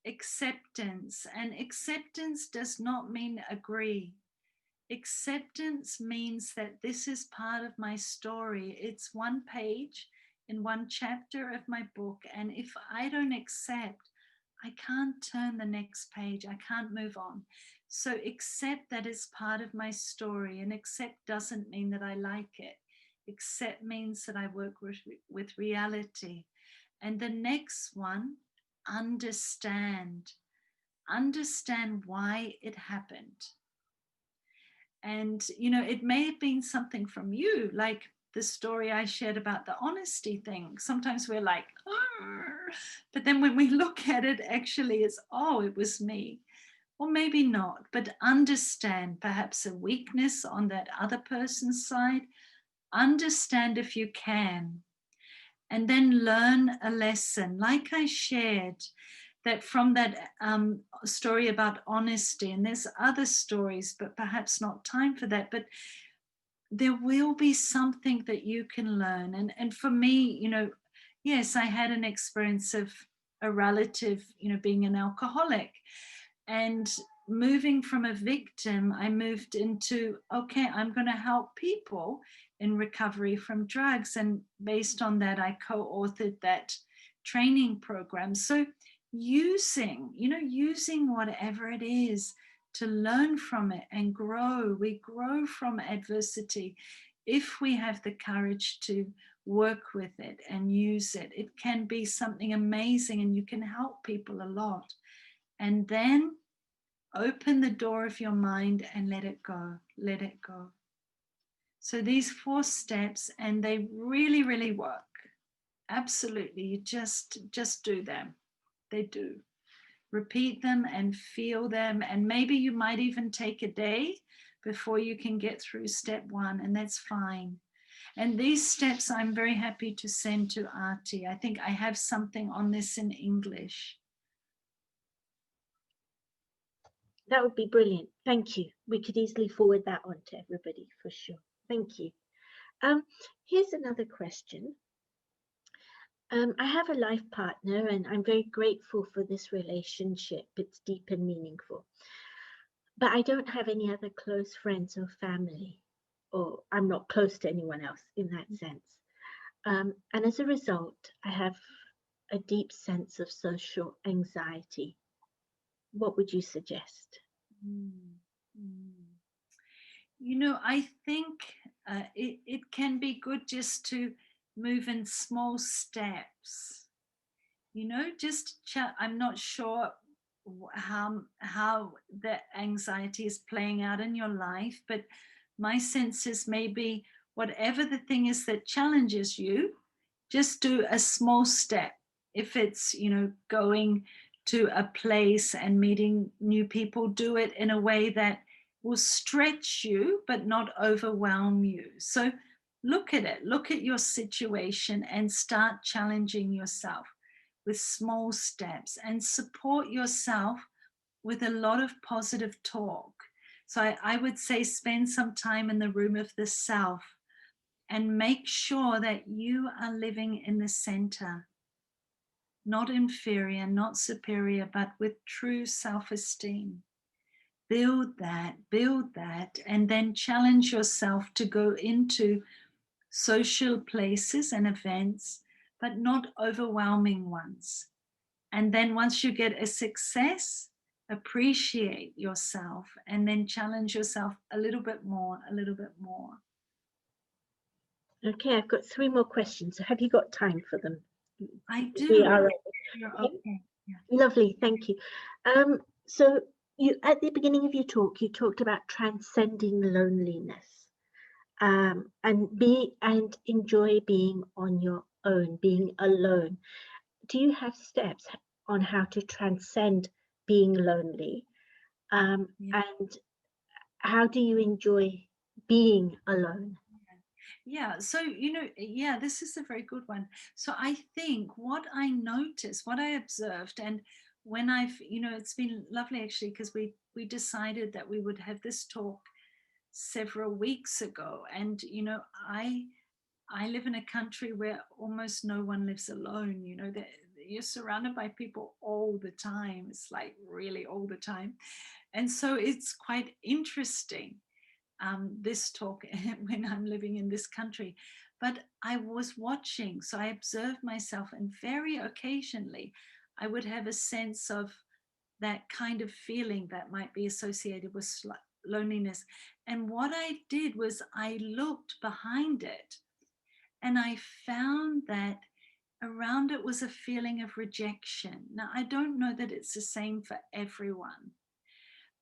acceptance. And acceptance does not mean agree. Acceptance means that this is part of my story. It's one page in one chapter of my book. And if I don't accept, I can't turn the next page. I can't move on. So accept that it's part of my story. And accept doesn't mean that I like it. Accept means that I work with reality. And the next one, understand. Understand why it happened. And, you know, it may have been something from you, like the story I shared about the honesty thing. Sometimes we're like, but then when we look at it, actually, it's, oh, it was me. Or maybe not, but understand perhaps a weakness on that other person's side. Understand if you can. And then learn a lesson. Like I shared, that from that story about honesty, and there's other stories, but perhaps not time for that, but there will be something that you can learn. And for me, you know, yes, I had an experience of a relative, you know, being an alcoholic, and moving from a victim, I moved into, okay, I'm going to help people in recovery from drugs. And based on that, I co-authored that training program. So using whatever it is to learn from it and grow. We grow from adversity if we have the courage to work with it and use it. It can be something amazing, and you can help people a lot. And then open the door of your mind and let it go. Let it go. So these 4 steps, and they really, really work. Absolutely. You just do them. They do. Repeat them and feel them. And maybe you might even take a day before you can get through step 1, and that's fine. And these steps I'm very happy to send to Artie. I think I have something on this in English. That would be brilliant. Thank you. We could easily forward that on to everybody for sure. Thank you. Here's another question. I have a life partner, and I'm very grateful for this relationship. It's deep and meaningful. But I don't have any other close friends or family, or I'm not close to anyone else in that sense. And as a result, I have a deep sense of social anxiety. What would you suggest? You know, I think it can be good just to move in small steps. You know, just I'm not sure how the anxiety is playing out in your life, but my sense is maybe whatever the thing is that challenges you, just do a small step. If it's, you know, going to a place and meeting new people, do it in a way that will stretch you but not overwhelm you. So look at it, look at your situation, and start challenging yourself with small steps, and support yourself with a lot of positive talk. So I would say spend some time in the room of the self and make sure that you are living in the center. not inferior, not superior, but with true self-esteem. Build that, and then challenge yourself to go into social places and events, but not overwhelming ones. And then once you get a success, appreciate yourself and then challenge yourself a little bit more, a little bit more. Okay, I've got 3 more questions. Have you got time for them? I We do. are ready. You're Okay. okay. Yeah. Lovely, thank you. So you at the beginning of your talk, you talked about transcending loneliness, and enjoy being on your own, being alone. Do you have steps on how to transcend being lonely? Yeah. And how do you enjoy being alone? Yeah, so yeah, this is a very good one. So I think what I noticed, what I observed, and when it's been lovely actually because we decided that we would have this talk several weeks ago, and I live in a country where almost no one lives alone. That you're surrounded by people all the time. It's like really all the time, and so it's quite interesting, this talk when I'm living in this country. But I was watching, so I observed myself, and very occasionally I would have a sense of that kind of feeling that might be associated with loneliness. And what I did was I looked behind it and I found that around it was a feeling of rejection. Now, I don't know that it's the same for everyone,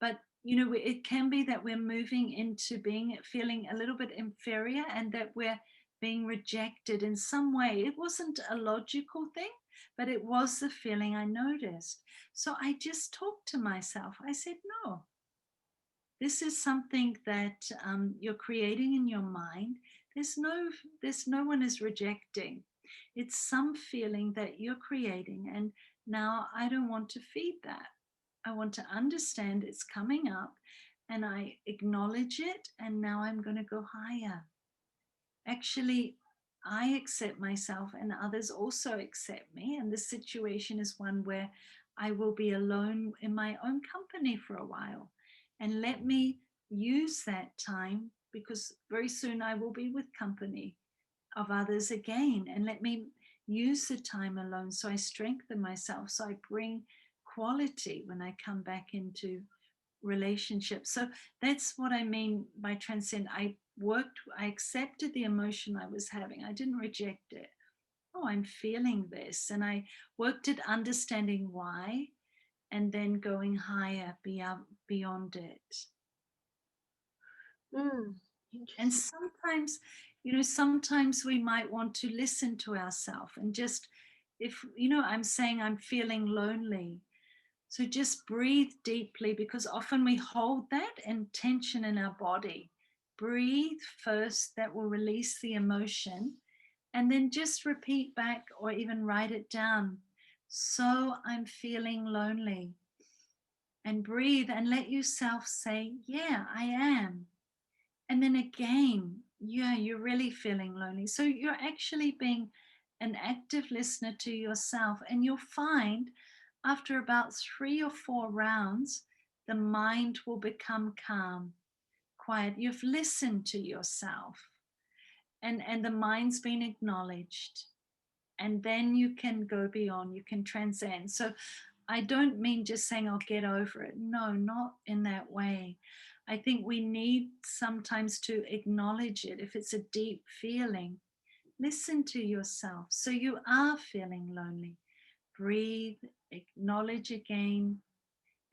but it can be that we're moving into feeling a little bit inferior and that we're being rejected in some way. It wasn't a logical thing, but it was the feeling I noticed. So I just talked to myself. I said, no, this is something that you're creating in your mind. There's no one is rejecting. It's some feeling that you're creating, and now I don't want to feed that. I want to understand it's coming up, and I acknowledge it, and now I'm going to go higher. Actually, I accept myself, and others also accept me. And this situation is one where I will be alone in my own company for a while. And let me use that time, because very soon I will be with company of others again. And let me use the time alone so I strengthen myself, so I bring quality when I come back into relationships. So that's what I mean by transcend. I accepted the emotion I was having. I didn't reject it. Oh, I'm feeling this. And I worked at understanding why and then going higher beyond it. And Interesting. sometimes we might want to listen to ourselves and just, if I'm saying I'm feeling lonely, so just breathe deeply, because often we hold that intention in our body. Breathe first, that will release the emotion, and then just repeat back or even write it down. So I'm feeling lonely. And breathe and let yourself say, yeah, I am. And then again, yeah, you're really feeling lonely. So you're actually being an active listener to yourself. And you'll find after about 3 or 4 rounds, the mind will become calm, quiet. You've listened to yourself, and the mind's been acknowledged. And then you can go beyond, you can transcend. So I don't mean just saying, I'll get over it. No, not in that way. I think we need sometimes to acknowledge it. If it's a deep feeling, listen to yourself. So you are feeling lonely. Breathe, acknowledge again,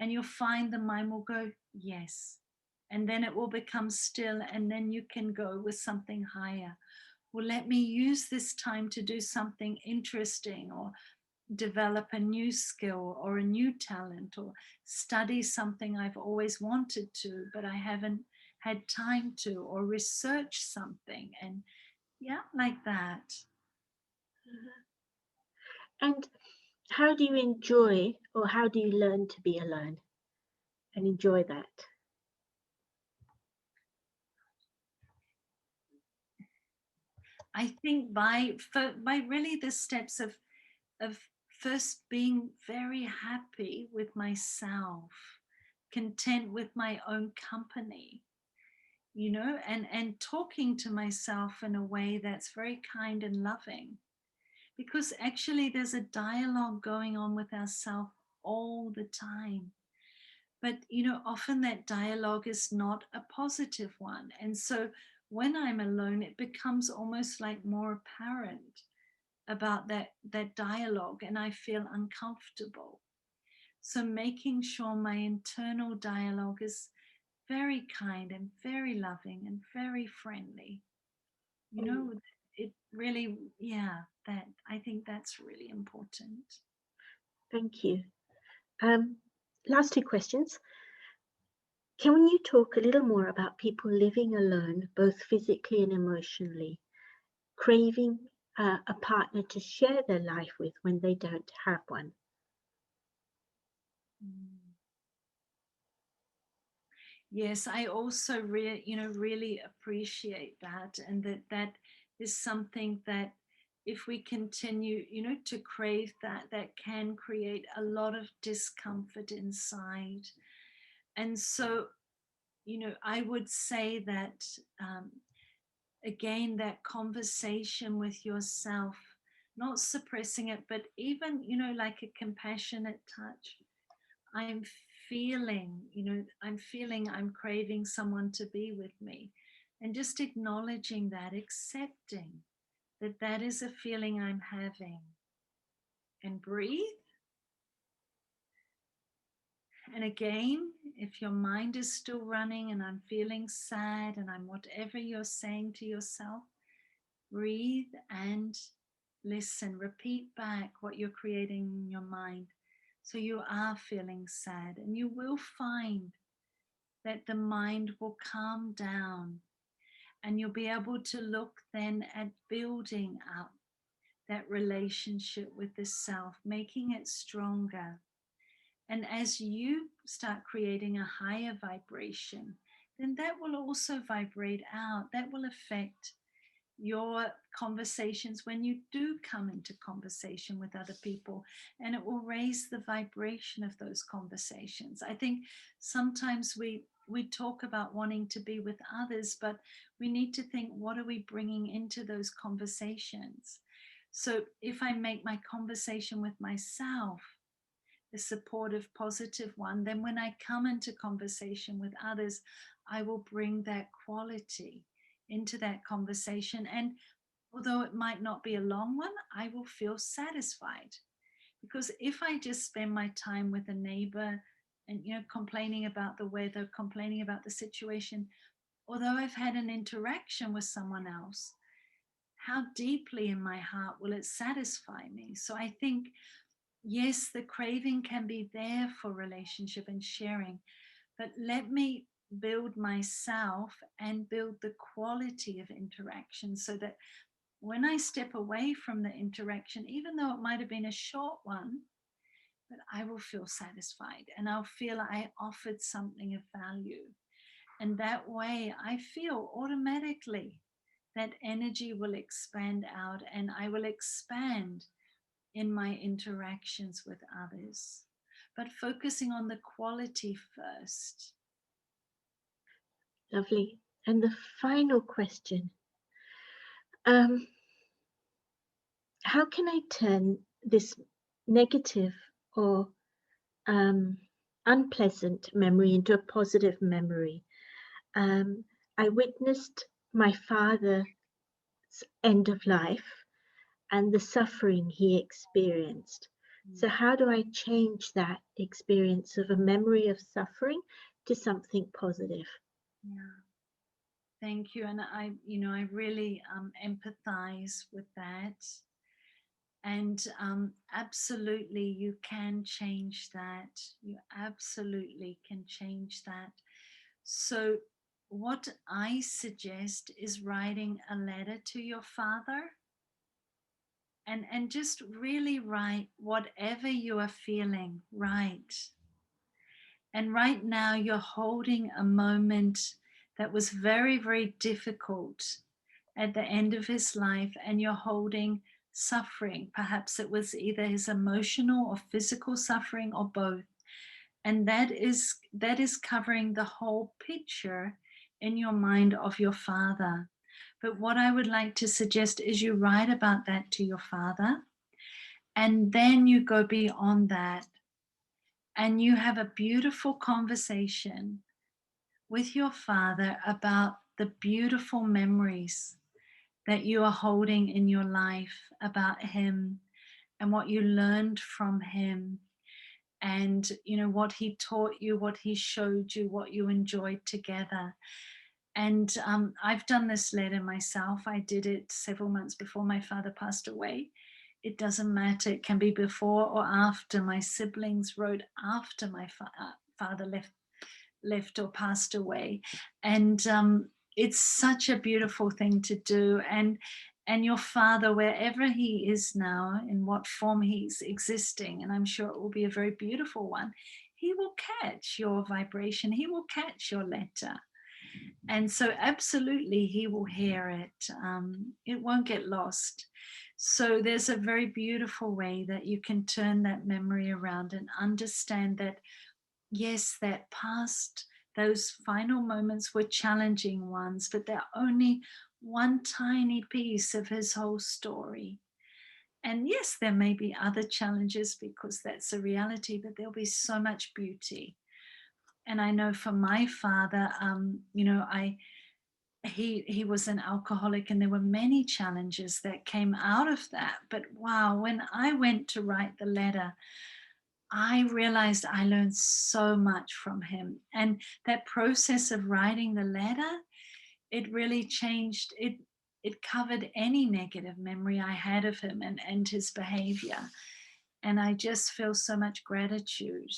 and you'll find the mind will go, yes. And then it will become still, and then you can go with something higher. Well, let me use this time to do something interesting, or develop a new skill or a new talent, or study something I've always wanted to, but I haven't had time to, or research something. And yeah, like that. And how do you enjoy, or how do you learn to be alone and enjoy that? I think by really the steps of first being very happy with myself, content with my own company, and talking to myself in a way that's very kind and loving. Because actually, there's a dialogue going on with ourselves all the time. But, often that dialogue is not a positive one. And so when I'm alone, it becomes almost like more apparent about that dialogue, and I feel uncomfortable. So making sure my internal dialogue is very kind and very loving and very friendly. You Mm, know, it really, yeah, that I think that's really important. thank you. Um, Last two questions. Can you talk a little more about people living alone, both physically and emotionally, craving a partner to share their life with when they don't have one? Mm. Yes, I also really appreciate that, and that is something that if we continue, to crave that, that can create a lot of discomfort inside. And so, I would say that again, that conversation with yourself, not suppressing it, but even, like a compassionate touch. I'm feeling I'm craving someone to be with me. And just acknowledging that, accepting that that is a feeling I'm having. And breathe. And again, if your mind is still running and I'm feeling sad and I'm whatever you're saying to yourself, breathe and listen. Repeat back what you're creating in your mind. So you are feeling sad, and you will find that the mind will calm down, and you'll be able to look then at building up that relationship with the self, making it stronger. And as you start creating a higher vibration, then that will also vibrate out. That will affect your conversations when you do come into conversation with other people, and it will raise the vibration of those conversations. I think sometimes we talk about wanting to be with others, but we need to think, what are we bringing into those conversations? So if I make my conversation with myself a supportive, positive one, then when I come into conversation with others, I will bring that quality into that conversation. And although it might not be a long one, I will feel satisfied. Because if I just spend my time with a neighbor and, complaining about the weather, complaining about the situation, although I've had an interaction with someone else, how deeply in my heart will it satisfy me? So I think, yes, the craving can be there for relationship and sharing, but let me build myself and build the quality of interaction so that when I step away from the interaction, even though it might have been a short one, but I will feel satisfied and I'll feel I offered something of value. And that way I feel automatically that energy will expand out, and I will expand in my interactions with others. But focusing on the quality first. Lovely. And the final question, um, how can I turn this negative or um, unpleasant memory into a positive memory? I witnessed my father's end of life and the suffering he experienced. So, how do I change that experience of a memory of suffering to something positive? Yeah. Thank you. And I really empathize with that. And absolutely, you can change that. You absolutely can change that. So, what I suggest is writing a letter to your father, and just really write whatever you are feeling, right? And right now, you're holding a moment that was very, very difficult at the end of his life, and you're holding suffering. Perhaps it was either his emotional or physical suffering or both. And that is covering the whole picture in your mind of your father. But what I would like to suggest is you write about that to your father, and then you go beyond that and you have a beautiful conversation with your father about the beautiful memories that you are holding in your life about him and what you learned from him, and what he taught you, what he showed you, what you enjoyed together. And I've done this letter myself. I did it several months before my father passed away. It doesn't matter, it can be before or after. My siblings wrote after my father left or passed away. And it's such a beautiful thing to do. And your father, wherever he is now, in what form he's existing, and I'm sure it will be a very beautiful one, he will catch your vibration, he will catch your letter. And so absolutely he will hear it. It won't get lost. So there's a very beautiful way that you can turn that memory around and understand that, yes, that past, those final moments were challenging ones, but they're only one tiny piece of his whole story. And yes, there may be other challenges because that's a reality, but there'll be so much beauty. And I know for my father, he was an alcoholic, and there were many challenges that came out of that. But wow, when I went to write the letter, I realized I learned so much from him. And that process of writing the letter, it really changed it. It covered any negative memory I had of him and his behavior. And I just feel so much gratitude.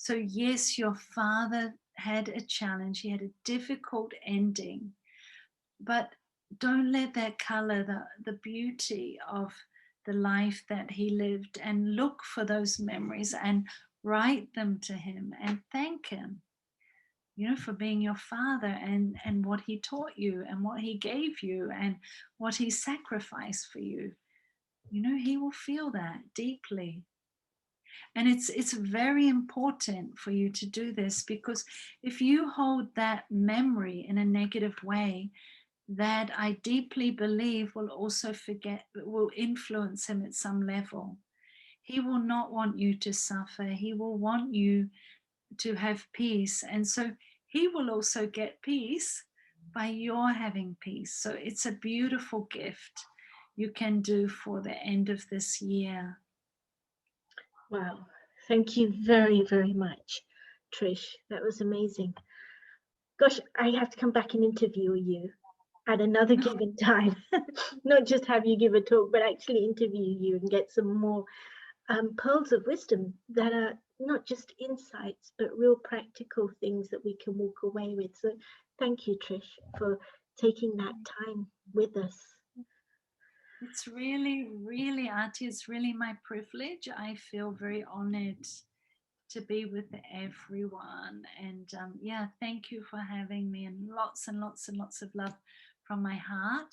So, yes, your father had a challenge, he had a difficult ending, but don't let that color the beauty of the life that he lived, and look for those memories and write them to him and thank him, for being your father, and what he taught you and what he gave you and what he sacrificed for you. He will feel that deeply. And it's very important for you to do this, because if you hold that memory in a negative way, that I deeply believe will influence him at some level. He will not want you to suffer. He will want you to have peace. And so he will also get peace by your having peace. So it's a beautiful gift you can do for the end of this year. Wow. Thank you very, very much, Trish. That was amazing. Gosh, I have to come back and interview you at another given time. Not just have you give a talk, but actually interview you and get some more pearls of wisdom that are not just insights, but real practical things that we can walk away with. So thank you, Trish, for taking that time with us. It's really, really, Auntie, it's really my privilege. I feel very honored to be with everyone. And yeah, thank you for having me, and lots and lots and lots of love from my heart.